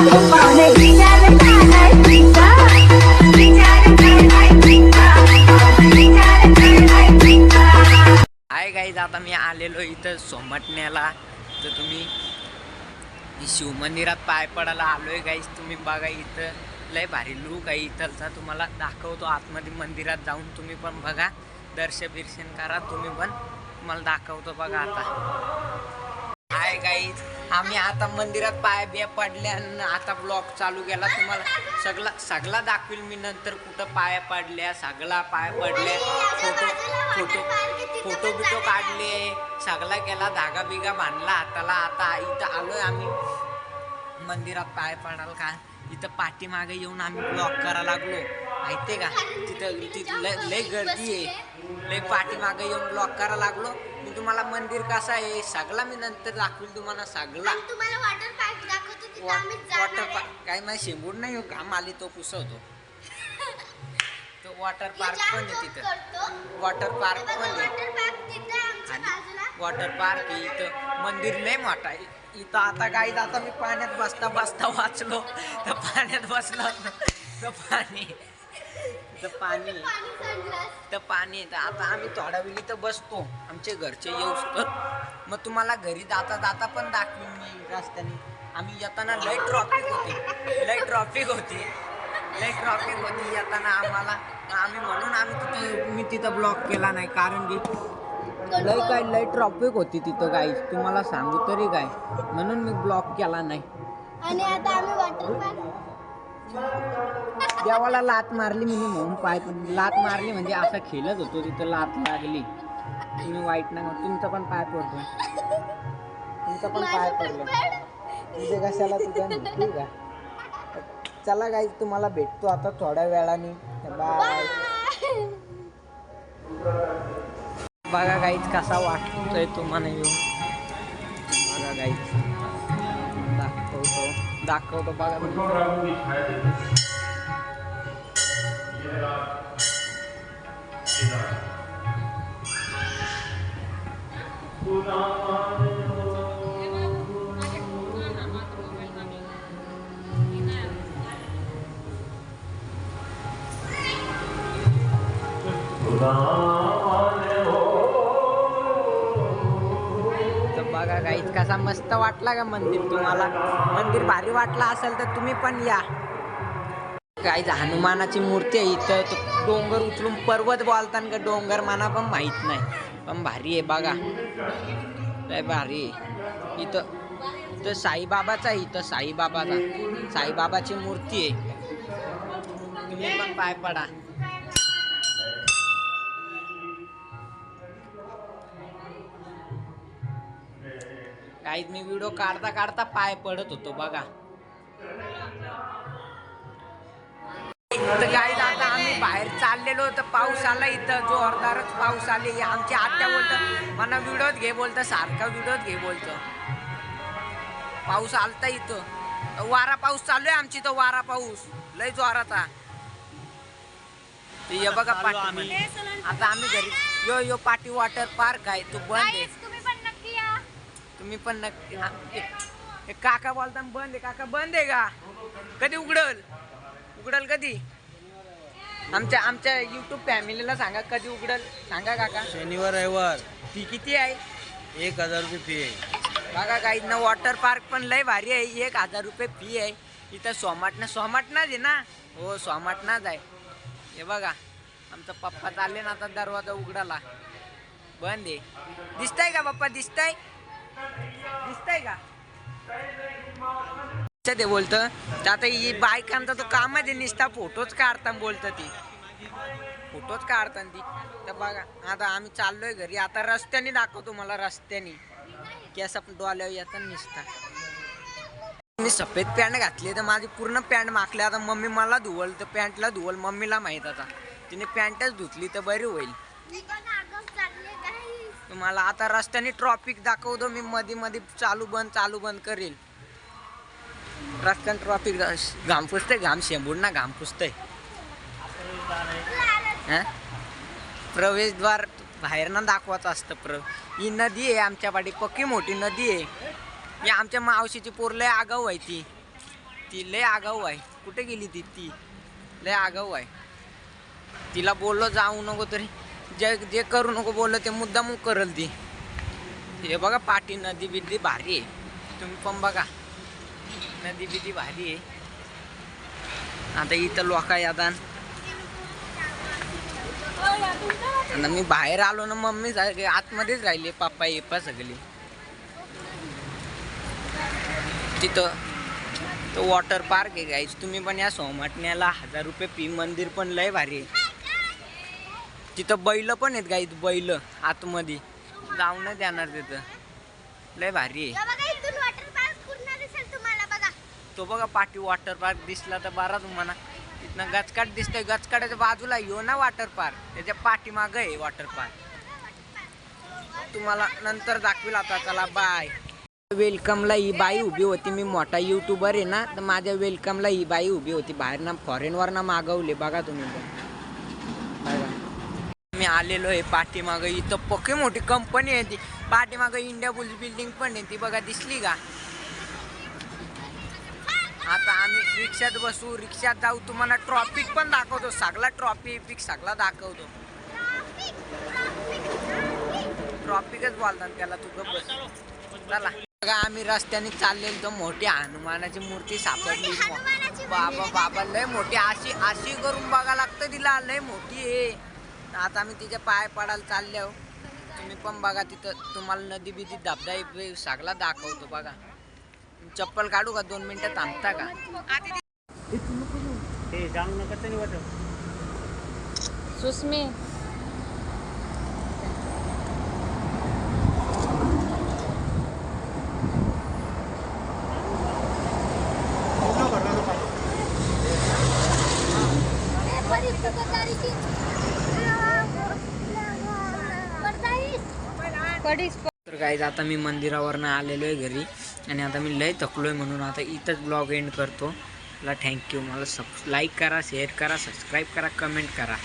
Hi guys, आता मी आलेलो इथं सोमटण्याला. तर तुम्ही शिवमंदिरात पाय पडायला आलोय गाईज. तुम्ही बघा इथं लय भारी लूक आहे इथलचा. तुम्हाला दाखवतो आतमध्ये मंदिरात जाऊन. तुम्ही पण बघा, दर्शन करा तुम्ही पण. तुम्हाला दाखवतो बघा आता. हाय गाईज, आम्ही आता मंदिरात पाय बिया पडले आणि आता ब्लॉग चालू केला. तुम्हाला सगळा दाखवील मी नंतर, कुठं पाया पडल्या, सगळा पाय पडल्या, फोटो बिटो काढले, सगळा केला, धागा बिगा बांधला हाताला. आता इथं आलोय आम्ही मंदिरात पाय पडाल का. इथं पाठीमागे येऊन आम्ही ब्लॉग करायला लागलो, माहितीये का. तिथं लय गर्दी आहे, लय पाठीमागे येऊन ब्लॉग करायला लागलो. मी तुम्हाला मंदिर कसं आहे सगळा मी नंतर दाखवील तुम्हाला सगळा. वॉटर पार्क काय माझी शेंबूड नाही हो, घाम आली तो पुसवतो. तो वॉटर पार्क पण आहे तिथं, वॉटर पार्क पण आहे. वॉटर पार्क आहे इथं. मंदिर लय मोठा आहे इथं. आता काय, आता मी पाण्यात बसता बसता वाचलो, तर पाण्यात बसलो तर पाणी तर आता आम्ही थोडा वेळ इथं बसतो, आमचे घरचे येऊस तर. मग तुम्हाला घरी जाता जाता पण दाखवीन मी रस्त्याने. आम्ही येताना लय ट्रॉफिक होती येताना आम्हाला. मी तिथं ब्लॉक केला नाही, कारण की लय ट्रॉफिक होती तिथं गाईज. तुम्हाला सांगू तरी काय, म्हणून मी ब्लॉक केला नाही. आणि आता आम्ही वॉटर पार्क देवाला लात मारली म्हणून पाय पण लात मारली म्हणजे असं खेळत होतो, तिथं लात लागली. तुम्ही वाईट नाही, तुमचं पण पाय पडतो, तुझे कशाला तुझं. ठीक आहे, चला गाईज, तुम्हाला भेटतो आता थोड्या वेळाने. बाय. बघा गाईज कसा वाटतोय तुम्हाला येऊन. बघा गाईज, दाखवतो बघा. बघा गाईज कसा मस्त वाटला का मंदिर. तुम्हाला मंदिर भारी वाटला असेल तर तुम्ही पण या. गाईज हनुमानाची मूर्ती आहे इथं. तो डोंगर उचलून पर्वत बोलताना का डोंगर मला पण माहित नाही, पण भारी आहे बघा, लय भारी आहे. इथं साईबाबाचा आहे, इथं साईबाबाची मूर्ती आहे. तुम्ही पण पाय पडा. गाईज मी व्हिडिओ काढता पाय पडत होतो बघा. तर गाईज आता आम्ही बाहेर चाललेलो, तर पाऊस आला इथं, जोरदारच पाऊस आले. आमची आत्या बोलतं मला व्हिडिओत घे, बोलतं सारखा व्हिडिओत घे बोलतं. पाऊस आलता इथं, वारा पाऊस चालू आहे आमची. तर वारा पाऊस लय जोराचा. हे बघा पाठी, आता आम्ही घरी यो पाठी वॉटर पार्क आहे, तो बंद आहे. तुम्ही पण नक्की. काका बोलता बंद आहे. काका बंद आहे का? कधी उघडल कधी? आमच्या YouTube फॅमिलीला सांगा कधी उघडल, सांगा काका. शनिवार रविवार. फी किती आहे? 1000 रुपये फी आहे. बघा काही ना, वॉटर पार्क पण लय भारी आहे. 1000 रुपये फी आहे. इथं सोमाटनाच आहे ना. हो, सोमाटनाच आहे. हे बघा आमचा पप्पा चालले ना, आता दरवाजा उघडाला बंद आहे. दिसतंय का पप्पा? दिसतंय का? ते बोलतं आता ही बायकांचा तो कामच आहे, निसता फोटोच काढता बोलतं ती. तर बघा आता आम्ही चाललोय घरी. आता रस्त्याने दाखवतो मला, रस्त्याने केस डोल्यावर येतात निसता. मी सफेद पॅन्ट घातली तर माझी पूर्ण पॅन्ट माखली. आता मम्मी मला धुवल, तर पॅन्टला धुवल मम्मीला माहित. आता तिने पॅन्टच धुतली तर बरी होईल. तुम्हाला आता रस्त्याने ट्रॉफिक दाखवतो मी. मध्ये चालू बंद करेल. रस्त्याने ट्रॉफिक घाम पुसतंय, घाम शेंबूड ना घाम पुसतंय. प्रवेशद्वार बाहेर ना दाखवायचं असतं. ही नदी आहे आमच्या पाठी, पक्की मोठी नदी आहे. ही आमच्या मावशीची पोरलंय आगाऊ आहे ती. ती लय आगाऊ आहे. कुठे गेली ती लय आगाऊ आहे. तिला बोललो जाऊ नको तरी जे जे करू नको बोललो ते मुद्दाम करल ती. हे बघा पाठी नदी बिदी भारी आहे. तुम्ही पण बघा नदी बिदी भारी आहे. आता इथं लोका यादान आणि मी बाहेर आलो ना मम्मी आतमध्येच राहिली पप्पा येप्पा सगळी. तिथं तो वॉटर पार्क आहे गाईज. तुम्ही पण या सोमाटण्याला 1000 रुपये फी. मंदिर पण लय भारी आहे. तिथं बैल पण आहेत गाईज. बैल आतमध्ये जाऊन नाही देणार तिथं. लय भारी आहे. तो बघा पाठी वॉटर पार्क दिसला तर बारा तुम्हाला. तिथनं गचकाट दिसतंय. गचकाटाच्या बाजूला येऊ ना वॉटर पार्क. त्याच्या पाठीमागं आहे वॉटर पार्क. तुम्हाला नंतर दाखवेल. आता चला बाय. वेलकमला ही बाई उभी होती. मी मोठा युट्यूबर आहे ना तर माझ्या वेलकमला ही बाई उभी होती. बाहेर ना फॉरेनवर ना मागवले बघा तुम्ही बघा. मी आलेलो आहे पाठीमागं. इथं पक्की मोठी कंपनी आहे ती. पाठीमागं इंडिया बुल्स बिल्डिंग पण आहे ती बघा. दिसली का. आता आम्ही रिक्षात बसू. रिक्षात जाऊ. तुम्हाला ट्रॉफिक पण दाखवतो. सगळा ट्रॉफिक सगळा दाखवतो. ट्रॉफिकच बोलतात त्याला. तू गप बस. चला बघा आम्ही रस्त्याने चाललेलो तर मोठी हनुमानाची मूर्ती सापडली. बाबा लय मोठी. अशी करून बघा लागतं तिला. लय मोठी आहे. आता आम्ही तिच्या पाय पडायला चालले आहो. तुम्ही पण बघा. तिथं तुम्हाला नदी बिदी धबधबा सगळा दाखवतो बघा. चप्पल काढू का 2 मिनिटं थांबता का. सुस्मी तर गाईज आता मी मंदिरावरनं आलेलो आहे घरी आणि आता मी लय थकलोय म्हणून आता इथंच ब्लॉग एंड करतो. मला थँक्यू. मला लाईक करा, शेअर करा, सबस्क्राईब करा, कमेंट करा.